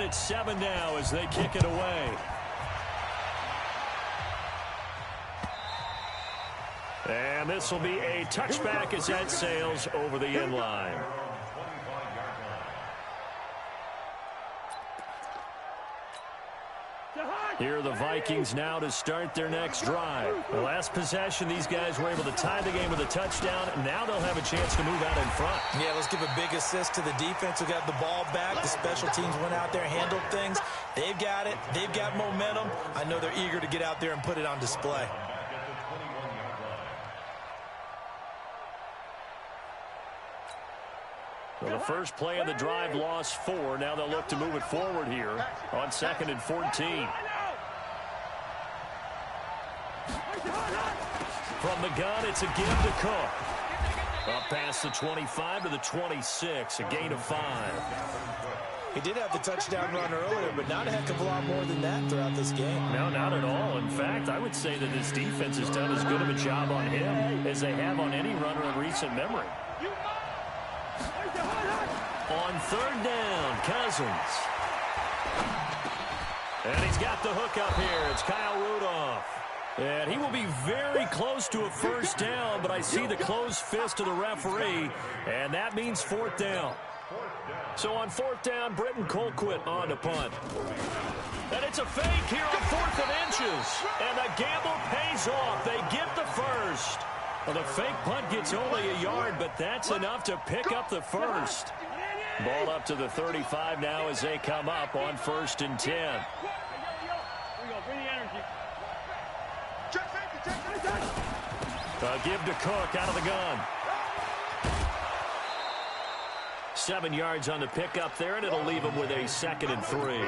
it's 7 now as they kick it away. And this will be a touchback as that sails over the end line. Here are the Vikings now to start their next drive. The last possession, these guys were able to tie the game with a touchdown, and now they'll have a chance to move out in front. Yeah, let's give a big assist to the defense who got the ball back. The special teams went out there, handled things. They've got it. They've got momentum. I know they're eager to get out there and put it on display. Well, the first play of the drive lost 4. Now they'll look to move it forward here on 2nd and 14. From the gun, it's a give to Cook. Up past the 25 to the 26, a gain of 5. He did have the touchdown run earlier, but not a heck of a lot more than that throughout this game. No, not at all. In fact, I would say that this defense has done as good of a job on him as they have on any runner in recent memory. On 3rd down, Cousins. And he's got the hook up here. It's Kyle Rudolph. And he will be very close to a first down, but I see the closed fist of the referee, and that means 4th down. So on 4th down, Britton Colquitt on to punt. And it's a fake here on 4th and inches. And the gamble pays off. They get the first. Well, the fake punt gets only a yard, but that's enough to pick up the first. Ball up to the 35 now as they come up on 1st and 10. A give to Cook out of the gun. 7 yards on the pickup there, and it'll leave them with a 2nd and 3.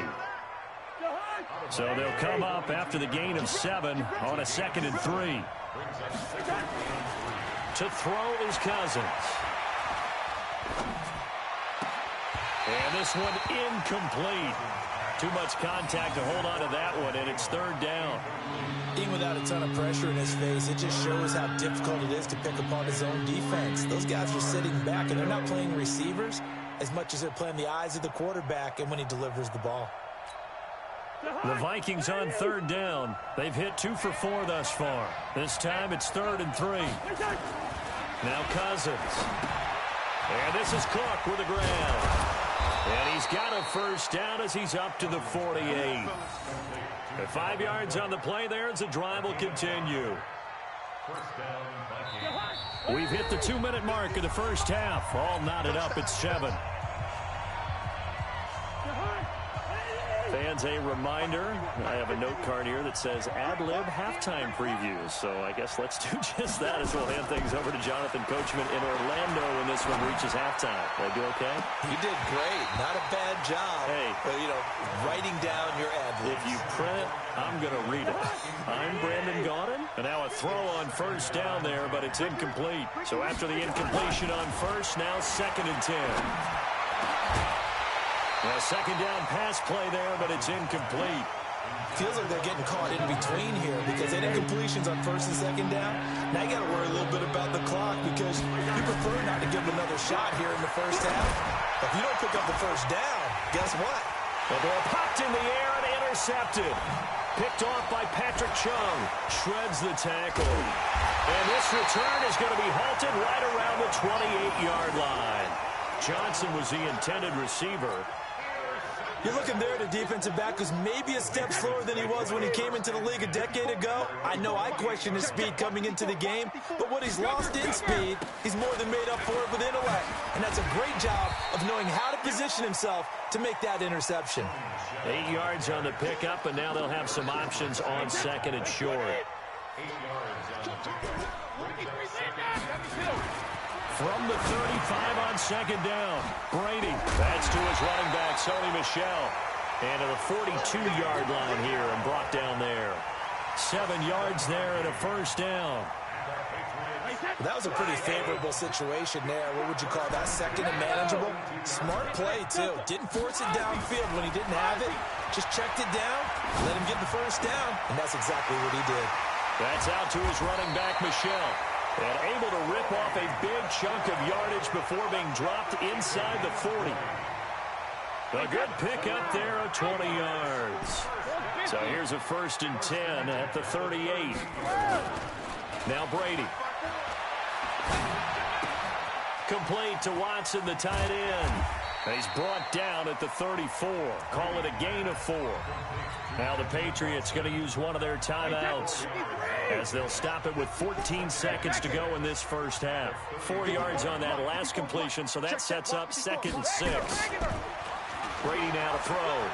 So they'll come up after the gain of 7 on a 2nd and 3. To throw is Cousins. And this one incomplete. Too much contact to hold on to that one, and it's 3rd down. Even without a ton of pressure in his face, it just shows how difficult it is to pick apart his own defense. Those guys are sitting back, and they're not playing receivers as much as they're playing the eyes of the quarterback and when he delivers the ball. The Vikings on 3rd down. They've hit 2 for 4 thus far. This time it's 3rd and 3. Now Cousins. And this is Cook with the ground. And he's got a first down as he's up to the 48. 5 yards on the play there as the drive will continue. We've hit the 2-minute mark of the first half. All knotted up at 7. Fans, a reminder, I have a note card here that says ad-lib halftime previews. So I guess let's do just that as we'll hand things over to Jonathan Coachman in Orlando when this one reaches halftime. Did I do okay? You did great. Not a bad job. Hey. But, writing down your ad-libs. If you print, I'm going to read it. I'm Brandon Gaudin. And now a throw on first down there, but it's incomplete. So after the incompletion on first, now 2nd and 10. A 2nd down pass play there, but it's incomplete. Feels like they're getting caught in between here because they had incompletions on 1st and 2nd down. Now you got to worry a little bit about the clock because you prefer not to give them another shot here in the first half. If you don't pick up the first down, guess what? The ball popped in the air and intercepted. Picked off by Patrick Chung. Shreds the tackle. And this return is going to be halted right around the 28-yard line. Johnson was the intended receiver. You're looking there at a defensive back who's maybe a step slower than he was when he came into the league a decade ago. I know I questioned his speed coming into the game, but what he's lost in speed, he's more than made up for it with intellect. And that's a great job of knowing how to position himself to make that interception. 8 yards on the pickup, and now they'll have some options on 2nd and short. From the 35 on 2nd down, Brady. That's to his running back, Sony Michel. And to the 42-yard line here and brought down there. 7 yards there and a first down. That was a pretty favorable situation there. What would you call that? 2nd and manageable? Smart play, too. Didn't force it downfield when he didn't have it. Just checked it down, let him get the first down, and that's exactly what he did. That's out to his running back, Michel. And able to rip off a big chunk of yardage before being dropped inside the 40. A good pick up there of 20 yards. So here's a 1st and 10 at the 38. Now Brady. Complete to Watson, the tight end. And he's brought down at the 34. Call it a gain of 4. Now the Patriots going to use one of their timeouts as they'll stop it with 14 seconds to go in this first half. 4 yards on that last completion, so that sets up 2nd and 6. Brady now to throw.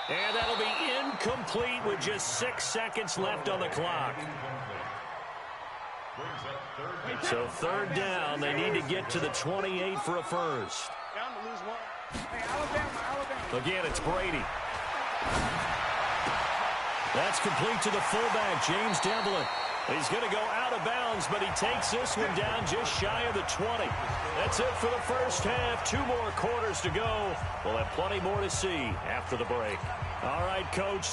And that'll be incomplete with just 6 seconds left on the clock. So 3rd down, they need to get to the 28 for a first. Again, it's Brady. That's complete to the fullback, James Devlin. He's going to go out of bounds, but he takes this one down just shy of the 20. That's it for the first half. 2 more quarters to go. We'll have plenty more to see after the break. All right, Coach.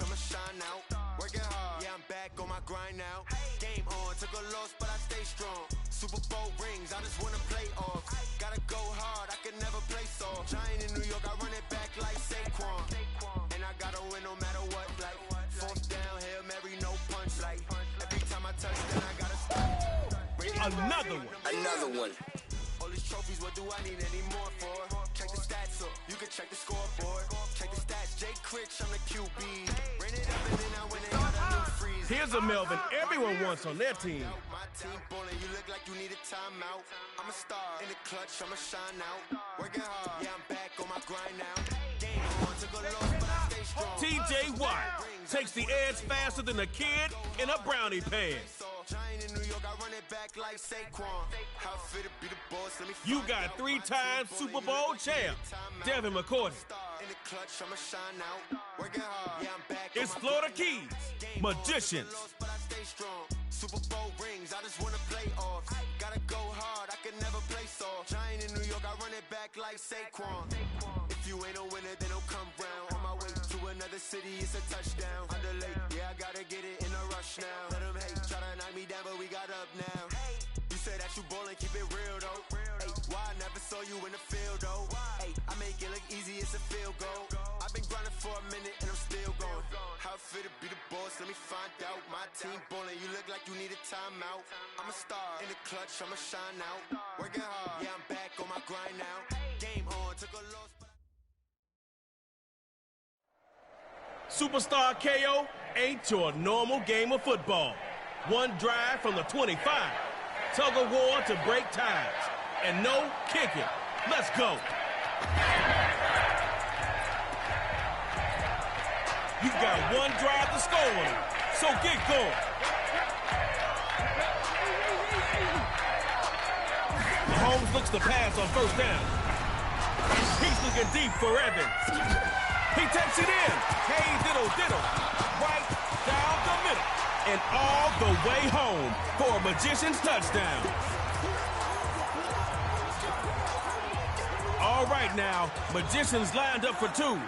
I'ma shine out, working hard, yeah, I'm back on my grind now. Game on, took a loss, but I stay strong. Super Bowl rings, I just wanna play off. Gotta go hard, I can never play soft. Giant in New York, I run it back like Saquon. And I gotta win no matter what, like 4th down, Hail Mary, no punch, like every time I touch down, I gotta stop. Another one. All these trophies, what do I need any more for? Check the stats up, you can check the scoreboard. Check the stats, Jay Critch, I'm the QB. Ran it up and then I went and got a new freeze. Here's a Melvin everyone wants on their team. My team ballin', you look like you need a timeout. I'm a star in the clutch, I'ma shine out. Working hard, yeah, I'm back on my grind now. Game on, took a loss, but I stay strong. TJ Watt takes the edge faster than a kid in a brownie pan. Giant in New York, I run it back like Saquon. How fit to be the boss, let me You got 3-time Super Bowl champ, Devin McCourty. In the clutch, I'ma shine out. Working hard, yeah, I'm back. It's Florida Keys, Magicians. But I stay strong. Super Bowl rings, I just wanna play off. Gotta go hard, I can never play soft. Giant in New York, I run it back like Saquon. If you ain't a winner, then don't come round. On my way to another city, it's a touchdown. Underlay, yeah, I gotta get it in a rush now. Let them hate, try to knock me down, but we got up now. You say that you ballin', keep it real though. Hey, why I never saw you in the field though? Hey, I make it look easy, it's a field goal. I've been grinding for a minute and I'm still going. How fit to be the boss, let me find out. My team ballin', you look like you need a timeout. I'm a star in the clutch, I'ma shine out. Working hard, yeah, I'm back on my grind now. Game on, took a loss. Superstar KO ain't your normal game of football. One drive from the 25. Tug of war to break ties. And no kicking. Let's go. You got one drive to score on it, so get going. Mahomes looks to pass on 1st down. He's looking deep for Evans. He takes it in. Hey, diddle. Right down the middle. And all the way home for a Magician's touchdown. All right now, Magicians lined up for 2.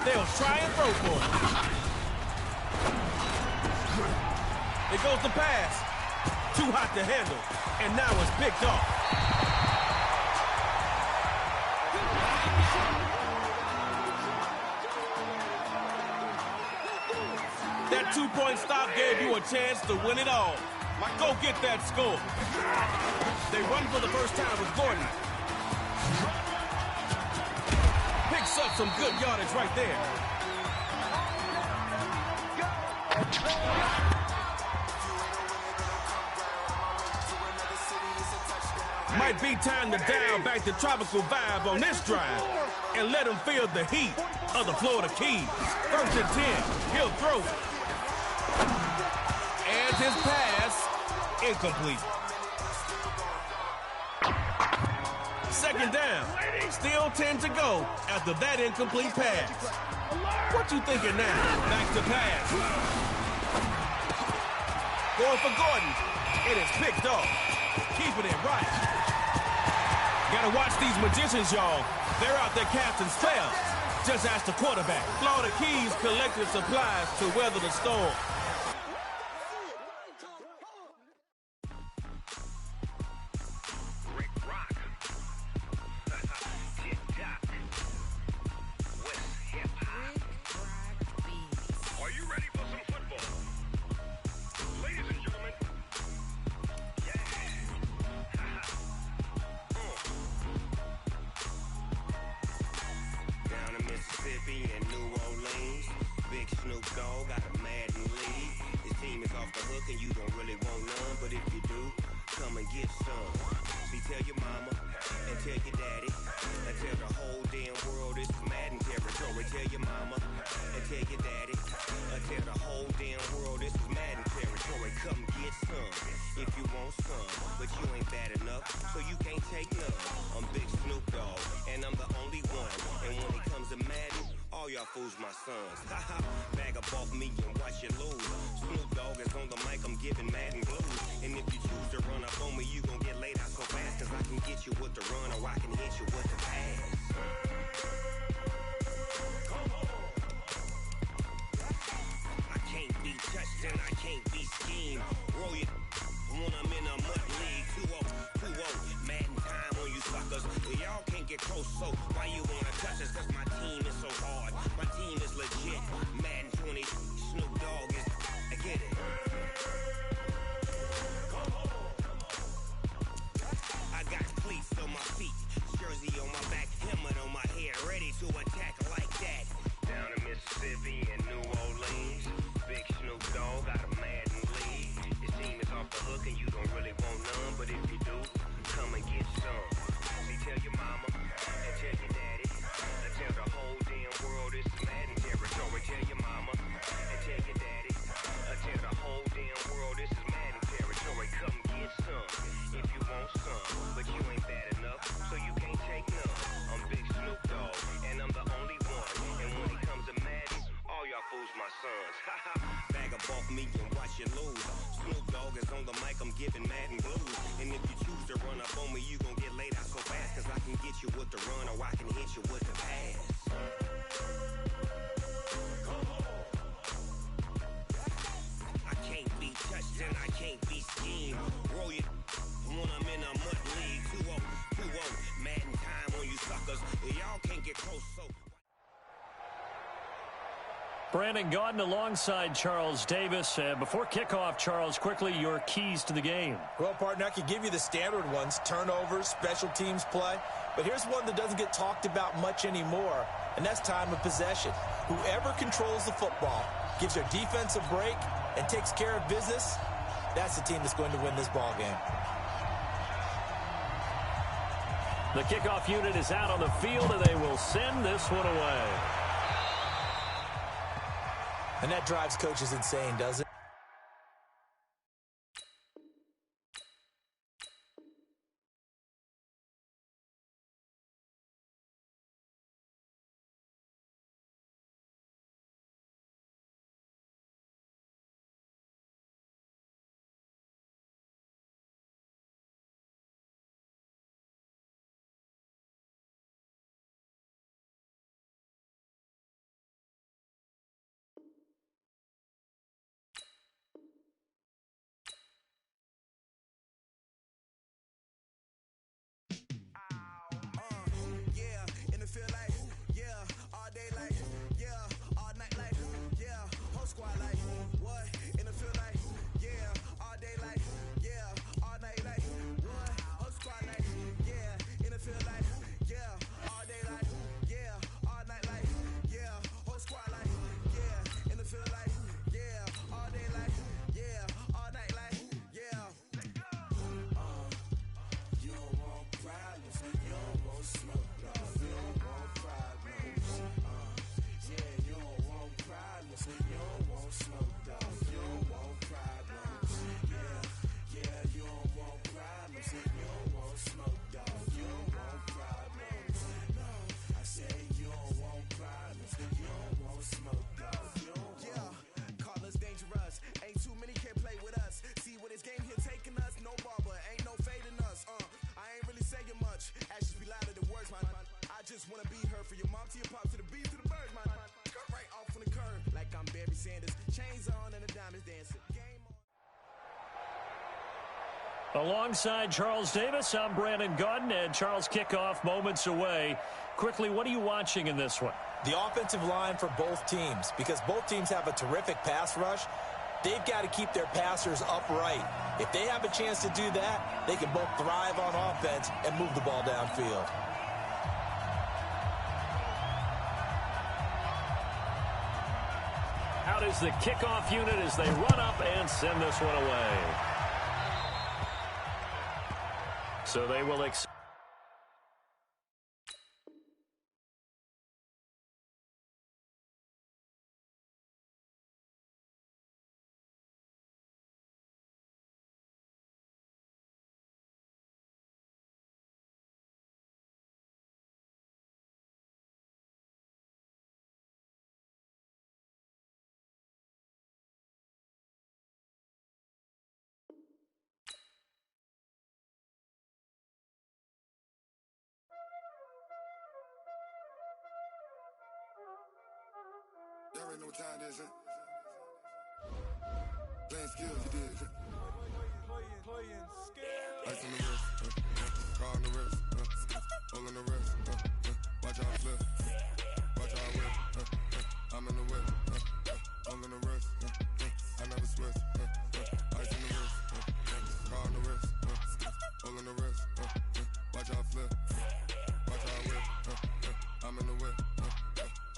They'll try and throw for it. It goes the pass. Too hot to handle. And now it's picked off. That 2-point stop gave you a chance to win it all. Go get that score. They run for the first time with Gordon. Picks up some good yardage right there. Might be time to dial back the tropical vibe on this drive and let him feel the heat of the Florida Keys. 1st and 10, he'll throw. And his pass, incomplete. 2nd down, still 10 to go after that incomplete pass. What you thinking now? Back to pass. Going for Gordon. It is picked off. Keeping it right. Gotta watch these magicians, y'all. They're out there casting spells. Just ask the quarterback. Florida Keys collected supplies to weather the storm. Fools my sons. Bag up off me and watch you lose. Snoop Dogg is on the mic, I'm giving Madden blues. And if you choose to run up on me, you gon' get laid out so fast. Cause I can get you with the run or I can hit you with the pass. I can't be touched and I can't be schemed. Roll you when I'm in a mud league. 2-0, 2-0. Madden time on you suckers. Y'all can't get close, so why you wanna touch us? Cause my team is so hard. My team is legit. Madden 20, Snoop Dogg is. I get it. I got cleats on my feet, jersey on my back, helmet on my head, ready to attack like that. Down in Mississippi and New Orleans, big Snoop Dogg got a Madden league. His team is off the hook and you don't really want none, but if you do, come and get some. See, tell your mama and tell your daddy. Tell the whole damn world it's Madden territory. Tell your mama and tell your daddy. Tell the whole damn world this is Madden territory. Come get some if you want some, but you ain't bad enough, so you can't take none. I'm Big Snoop Dogg, and I'm the only one. And when it comes to Madden, all y'all fools my sons. Bag up off me and watch you lose. Snoop Dogg is on the mic, I'm giving Madden blues. And if you choose to run up on me, you gon' get laid out so fast. Cause I can get you with the run or I can hit you with the pass. I can't be touched and I can't be schemed. Roll you when I'm in a mud league. 2-0, 2-0. Madden time on you suckers. Y'all can't get close, so. Brandon Gaudin alongside Charles Davis. Before kickoff, Charles, quickly your keys to the game. Well, partner, I could give you the standard ones, turnovers, special teams play. But here's one that doesn't get talked about much anymore, and that's time of possession. Whoever controls the football, gives their defense a break, and takes care of business, that's the team that's going to win this ball game. The kickoff unit is out on the field, and they will send this one away. And that drives coaches insane, doesn't it? Sanders. Chains on and the diamonds dancing. Game on. Alongside Charles Davis, I'm Brandon Gaudin, and Charles, kickoff moments away. Quickly, what are you watching in this one? The offensive line for both teams, because both teams have a terrific pass rush. They've got to keep their passers upright. If they have a chance to do that, they can both thrive on offense and move the ball downfield. Out is the kickoff unit as they run up and send this one away. So they will Y'all already know what time it is, huh? Playing skills, you did. Playing skills. Ice on the wrist, car on the wrist, hole on the wrist, watch out flip, watch out whip, I'm in the whip, hole in the wrist, I never switch, ice on the wrist, car on the wrist, hole in the wrist, watch out flip, watch out whip, I'm in the whip,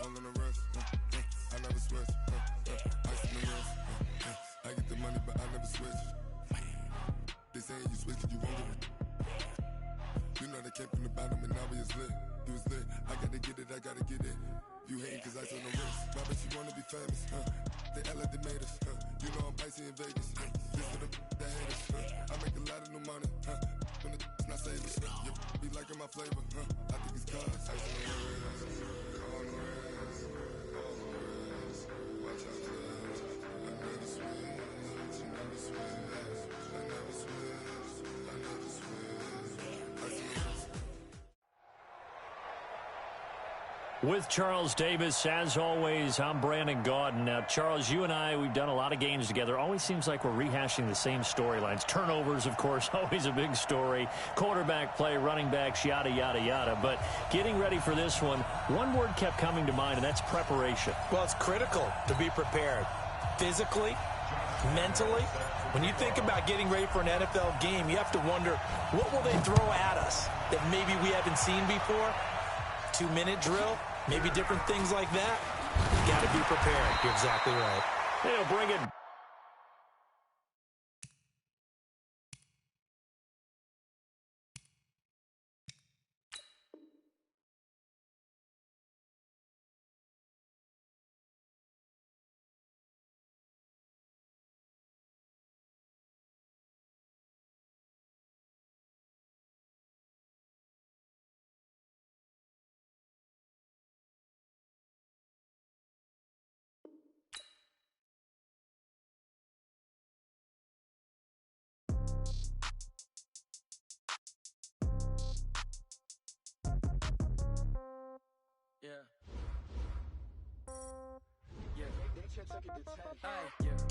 hole in the wrist, I never switch, ice on the wrist, I get the money but I never switch. They saying you switch 'cause you won't get it. You know they came from the bottom and now we is lit. You was lit, I gotta get it, I gotta get it. You hating 'cause I on the wrist. My bitch, you wanna be famous, They act like they made us, You know I'm icy in Vegas, This for the that hate us, I make a lot of new money, When the not savers, You be liking my flavor, I think it's cause ice on the wrist, on the wrist, on the wrist. Watch out, cuz I never switch, you never switch. With Charles Davis, as always, I'm Brandon Gaudin. Now, Charles, you and I, we've done a lot of games together. Always seems like we're rehashing the same storylines. Turnovers, of course, always a big story. Quarterback play, running backs, yada, yada, yada. But getting ready for this one word kept coming to mind, and that's preparation. Well, it's critical to be prepared physically, mentally. When you think about getting ready for an NFL game, you have to wonder, what will they throw at us that maybe we haven't seen before? 2-minute drill, maybe different things like that. You got to be prepared. You're exactly right. They'll bring it.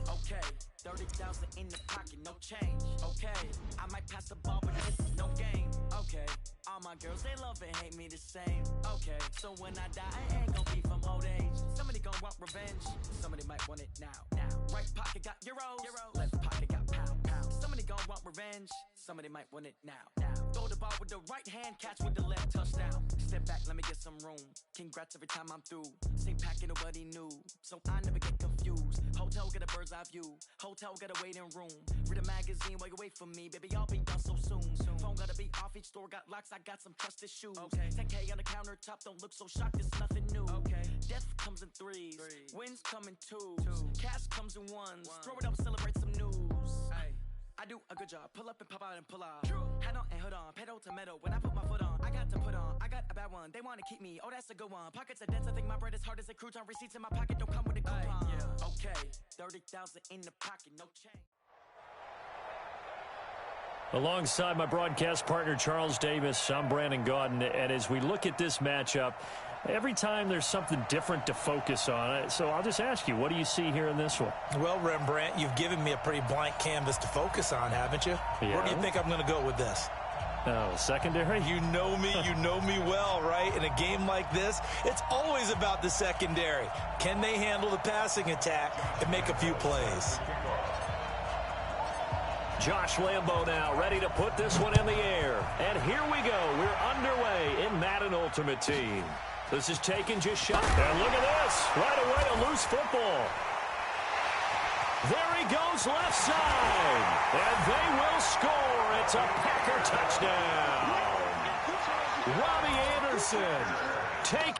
Okay, 30,000 in the pocket, no change. Okay, I might pass the ball, but this is no game. Okay, all my girls, they love and hate me the same. Okay, so when I die, I ain't gonna be from old age. Somebody gonna want revenge, somebody might want it now. Right pocket got euros, left pocket got pound. Somebody gonna want revenge, somebody might want it now. Throw the ball with the right hand, catch with the left, touchdown. Step back, let me get some room. Congrats every time I'm through. Same packet, nobody knew, so I never get confused. Hotel get a bird's eye view, hotel got a waiting room. Read a magazine while you wait for me, baby, I'll be done so soon. Phone gotta be off, each store got locks, I got some trusted shoes. 10K on the countertop, don't look so shocked, it's nothing new. Death comes in threes, wins come in twos, cash comes in ones. Throw it up, celebrate some news. I do a good job, pull up and pop out and pull out. Hat on and hood on, pedal to metal. When I put my foot on, I got to put on. I got a bad one, they wanna keep me, oh that's a good one. Pockets are dense, I think my bread is hard as a crouton. Receipts in my pocket don't come with a coupon. Okay, 30,000 in the pocket, no change. Alongside my broadcast partner, Charles Davis, I'm Brandon Gaudin. And as we look at this matchup, every time there's something different to focus on. So I'll just ask you, what do you see here in this one? Well, Rembrandt, you've given me a pretty blank canvas to focus on, haven't you? Yeah. Where do you think I'm going to go with this? Oh, secondary? You know me well, right? In a game like this, it's always about the secondary. Can they handle the passing attack and make a few plays? Josh Lambo now ready to put this one in the air. And here we go. We're underway in Madden Ultimate Team. This is taken just shy. And look at this. Right away, a loose football. There he goes left side. And they will score. It's a Packer touchdown. Robbie Anderson take.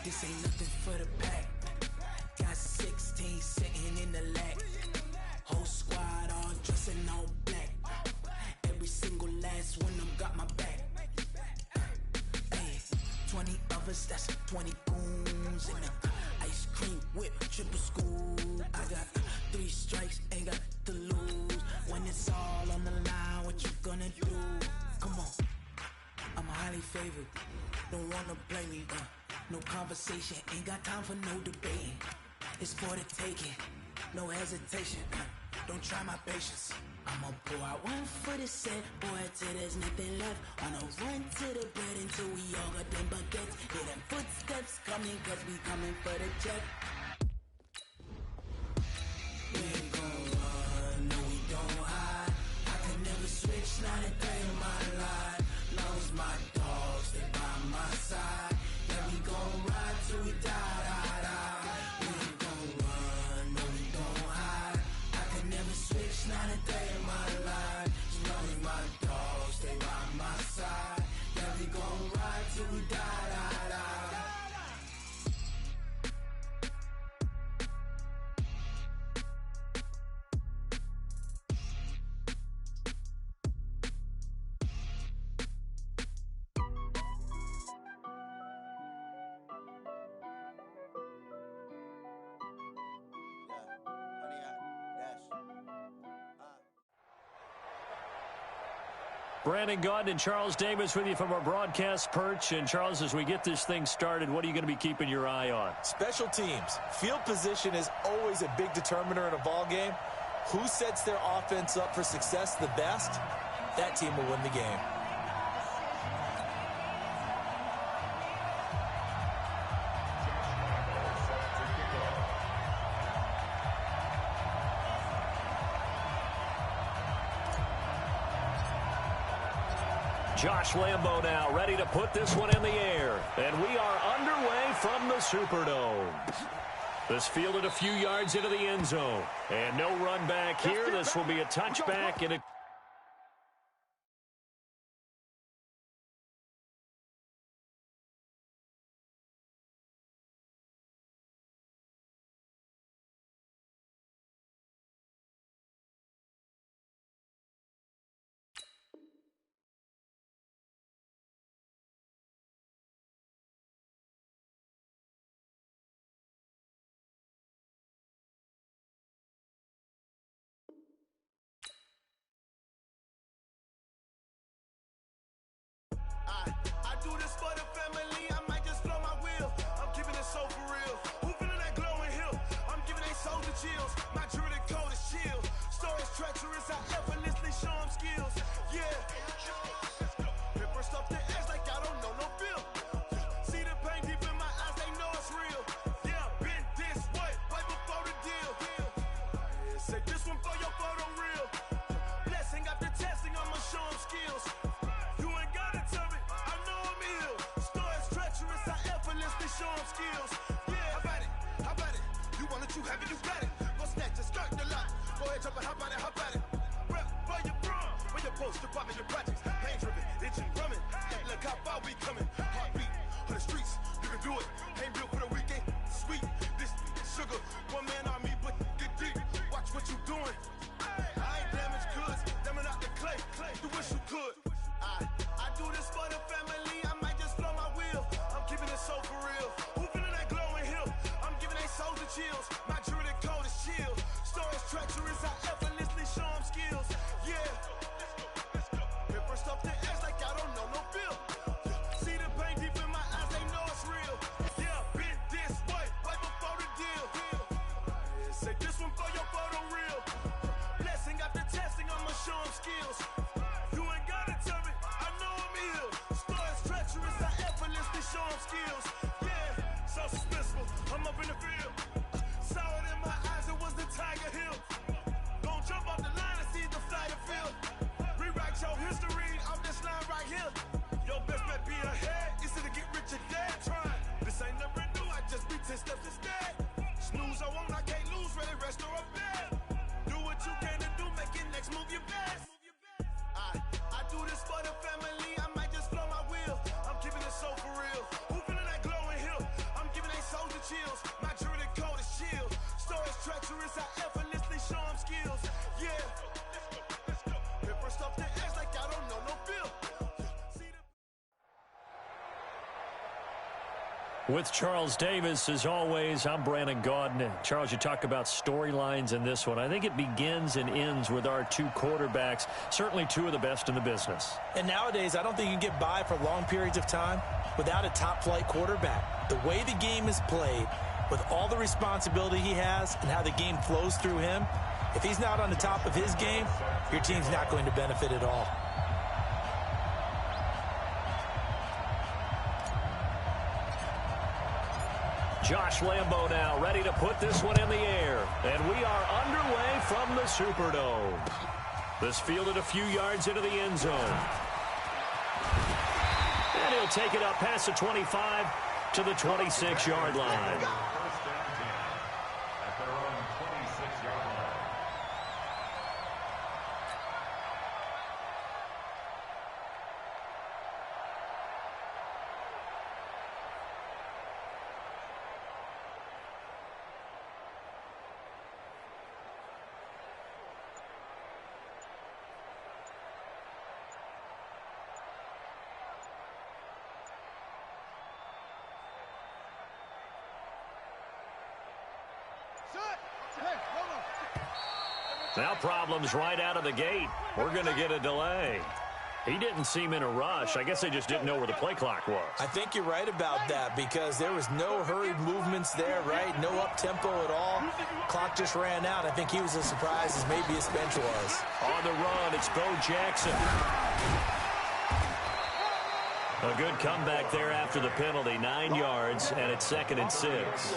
This ain't nothing for the pack. Got 16 sitting in the lap. Whole squad all dressing all black. Every single last one of them got my back. Hey, 20 of us, that's 20 goons in the ice cream whip, triple school. I got 3 strikes, ain't got to lose. When it's all on the line, what you gonna do? Come on, I'm highly favored. Don't wanna play me, no conversation, ain't got time for no debating. It's for the taking, no hesitation. Don't try my patience. I'ma pull out one for the set, boy, till there's nothing left. On a run to the bed until we all got them baguettes. Hear them footsteps coming, cause we coming for the check. We ain't gon' run, no we don't hide. I can never switch, not a day in my life. Long as my dogs, they by my side. Yeah, we gon' ride till we die. We ain't gon' run, no we don't hide. I can never switch, not a day in my life. As long as my dogs, they by my side. Yeah, we gon' ride till we die. Brandon Gaudin and Charles Davis with you from our broadcast perch. And, Charles, as we get this thing started, what are you going to be keeping your eye on? Special teams. Field position is always a big determiner in a ball game. Who sets their offense up for success the best, that team will win the game. Josh Lambo now ready to put this one in the air. And we are underway from the Superdome. This fielded a few yards into the end zone. And no run back here. This will be a touchback and a... I do this for the family. I might just flow my wheel. chills. My jewelry code is chill. Stories treacherous, I effortlessly show them skills. Yeah. Paper stuff the edge like I don't know no feel. See the pain deep in my eyes, they know it's real. Yeah, been this way, right before the deal. Yeah, say this one for your photo real. Blessing after testing, I'ma show them skills. You ain't gotta tell me, I know I'm ill. Stories treacherous, I effortlessly show them skills. Yeah, how about it? You want it, you have it, you got it. Go snatch it, skirt the lot. Go ahead, jump it, how about it? Rep where you from, where you post, department, your projects. Pain driven, itching, drumming. Look how far we coming. Heartbeat on the streets, you can do it. Ain't built for the weekend, sweet. This sugar, one man army, but get deep. Watch what you doing. I ain't damaged goods, damn out the clay. You wish you could. I do this for the family. I might just blow my wheel. I'm keeping it so for real. Who feeling that glowing hill? I'm giving they souls the chills. My jewelry code is chill. Stories treacherous, I effortlessly show them skills. Yeah. Paper stuff the edge like I don't know no feel. See the pain deep in my eyes, they know it's real. Yeah, been this way, right before the deal. Say this one for your photo real. Blessing after testing, I'ma show them skills. You ain't gotta tell me, I know I'm ill. Stories treacherous, I effortlessly show them skills. Yeah, so suspenseful, I'm up in the field. Saw it in my eyes, it was the Tiger Hill. Don't jump off the line and see the flight of field. Rewrite your history off this line right here. Your best bet be ahead, it's to get rich or dead. Trying, this ain't never new, I just be 10 steps instead. Snooze, I won't, I can't lose, ready, rest or a bed. Do what you can to do, make it next move your best. I do this for the family, I might just blow my wheel. I'm keeping it so for real. Who feeling that glowing hill? I'm giving they souls the chills. My jewelry code is chill. Stories treacherous, I effortlessly show them skills. Yeah. Paper stuff the edge like I don't know no feel. With Charles Davis, as always, I'm Brandon Gaudin. Charles, you talk about storylines in this one. I think it begins and ends with our two quarterbacks, certainly two of the best in the business. And nowadays, I don't think you can get by for long periods of time without a top-flight quarterback. The way the game is played, with all the responsibility he has and how the game flows through him, if he's not on the top of his game, your team's not going to benefit at all. Josh Lambo now ready to put this one in the air. And we are underway from the Superdome. This fielded a few yards into the end zone. And he'll take it up past the 25 to the 26-yard line. Now problems right out of the gate. We're going to get a delay. He didn't seem in a rush. I guess they just didn't know where the play clock was. I think you're right about that because there was no hurried movements there, right? No up-tempo at all. Clock just ran out. I think he was as surprised as maybe his bench was. On the run, it's Bo Jackson. A good comeback there after the penalty. 9 yards, and it's 2nd and 6.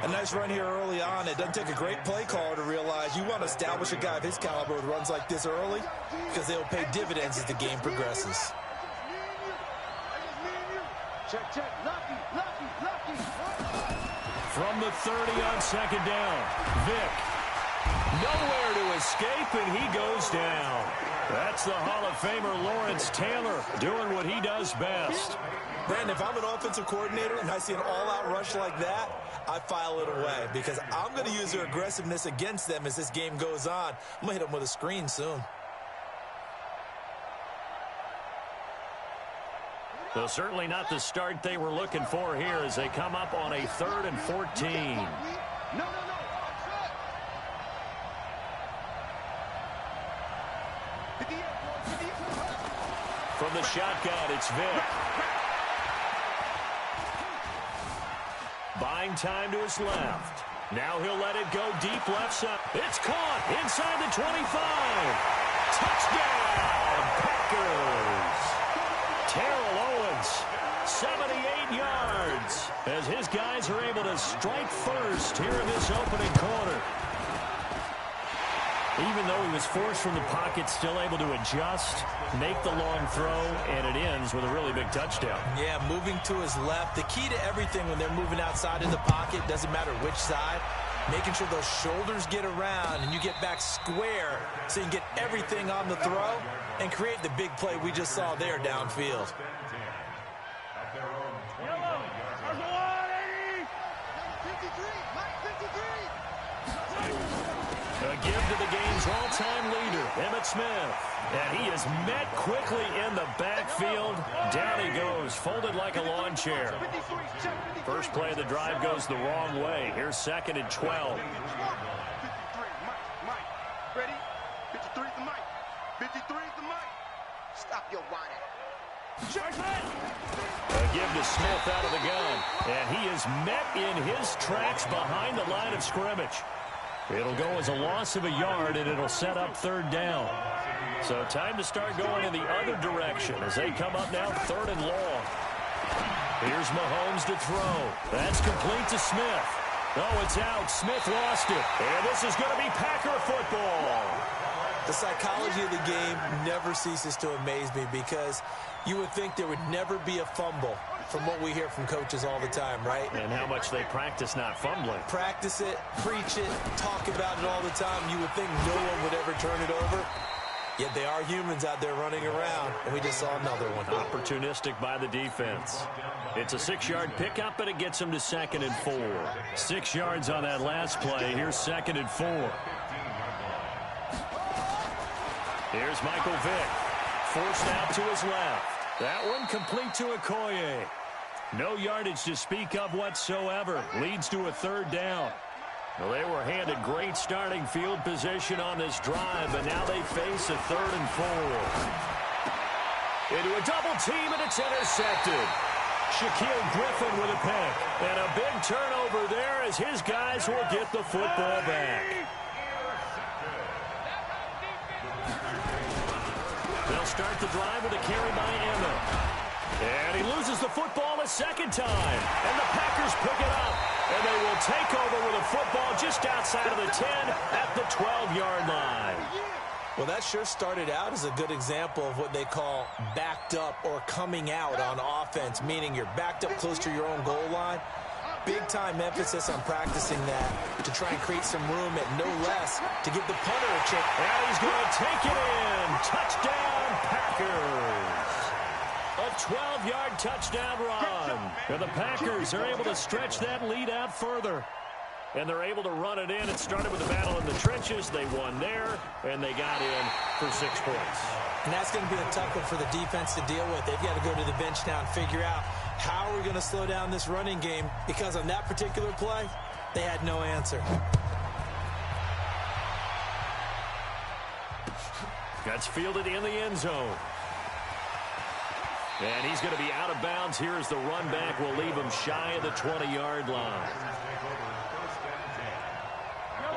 A nice run here early on. It doesn't take a great play caller to realize you want to establish a guy of his caliber with runs like this early because they'll pay dividends as the game progresses. From the 30 on 2nd down, Vick. Nowhere to escape, and he goes down. That's the Hall of Famer Lawrence Taylor doing what he does best. Brandon, if I'm an offensive coordinator and I see an all-out rush like that, I file it away because I'm going to use their aggressiveness against them as this game goes on. I'm going to hit them with a screen soon. So certainly not the start they were looking for here as they come up on a 3rd and 14. From the shotgun, it's Vick. Buying time to his left. Now he'll let it go deep left side. It's caught inside the 25. Touchdown, Packers. Terrell Owens, 78 yards, as his guys are able to strike first here in this opening quarter. Even though he was forced from the pocket, still able to adjust, make the long throw, and it ends with a really big touchdown. Yeah, moving to his left. The key to everything when they're moving outside of the pocket, doesn't matter which side, making sure those shoulders get around and you get back square so you can get everything on the throw and create the big play we just saw there downfield. A give to the game's all-time leader, Emmitt Smith. And he is met quickly in the backfield. Down he goes, folded like a lawn chair. First play of the drive goes the wrong way. Here's 2nd and 12. 53, Mike. Ready? 53 is the mic. 53 is the mic. Stop your whining. A give to Smith out of the gun. And he is met in his tracks behind the line of scrimmage. It'll go as a loss of a yard, and it'll set up 3rd down. So time to start going in the other direction as they come up now 3rd and long. Here's Mahomes to throw. That's complete to Smith. Oh, it's out. Smith lost it. And this is going to be Packer football. The psychology of the game never ceases to amaze me because you would think there would never be a fumble from what we hear from coaches all the time, right? And how much they practice not fumbling. Practice it, preach it, talk about it all the time. You would think no one would ever turn it over. Yet they are humans out there running around, and we just saw another one. Opportunistic by the defense. It's a 6-yard pickup, and it gets them to 2nd and 4. 6 yards on that last play. Here's 2nd and 4. Here's Michael Vick. Forced out to his left. That one complete to Okoye. No yardage to speak of whatsoever. Leads to a 3rd down. Well, they were handed great starting field position on this drive, but now they face a 3rd and 4. Into a double team, and it's intercepted. Shaquille Griffin with a pick. And a big turnover there as his guys will get the football back. They'll start the drive with a carry by Emmett. And he loses the football a 2nd time. And the Packers pick it up. And they will take over with a football just outside of the 10 at the 12-yard line. Well, that sure started out as a good example of what they call backed up or coming out on offense, meaning you're backed up close to your own goal line. Big-time emphasis on practicing that to try and create some room at no less to give the punter a chance. And he's going to take it in. Touchdown, Packers. A 12-yard touchdown run. And the Packers are able to stretch that lead out further. And they're able to run it in. It started with a battle in the trenches. They won there, and they got in for 6 points. And that's going to be a tough one for the defense to deal with. They've got to go to the bench now and figure out how are we going to slow down this running game, because on that particular play, they had no answer. That's fielded in the end zone. And he's going to be out of bounds here as the run back will leave him shy of the 20-yard line.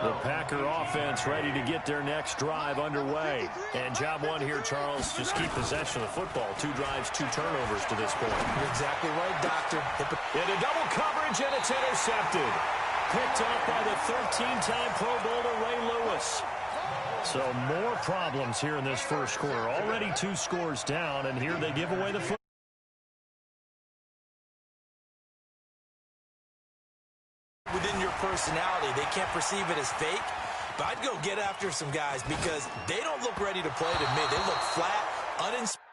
The Packer offense ready to get their next drive underway. And job one here, Charles, just keep possession of the football. 2 drives, 2 turnovers to this point. You're exactly right, Doctor. Into double coverage, and it's intercepted. Picked up by the 13-time Pro Bowler Ray Lewis. So more problems here in this first quarter. Already 2 scores down, and here they give away the football. Within your personality, they can't perceive it as fake, but I'd go get after some guys because they don't look ready to play to me. They look flat, uninspired.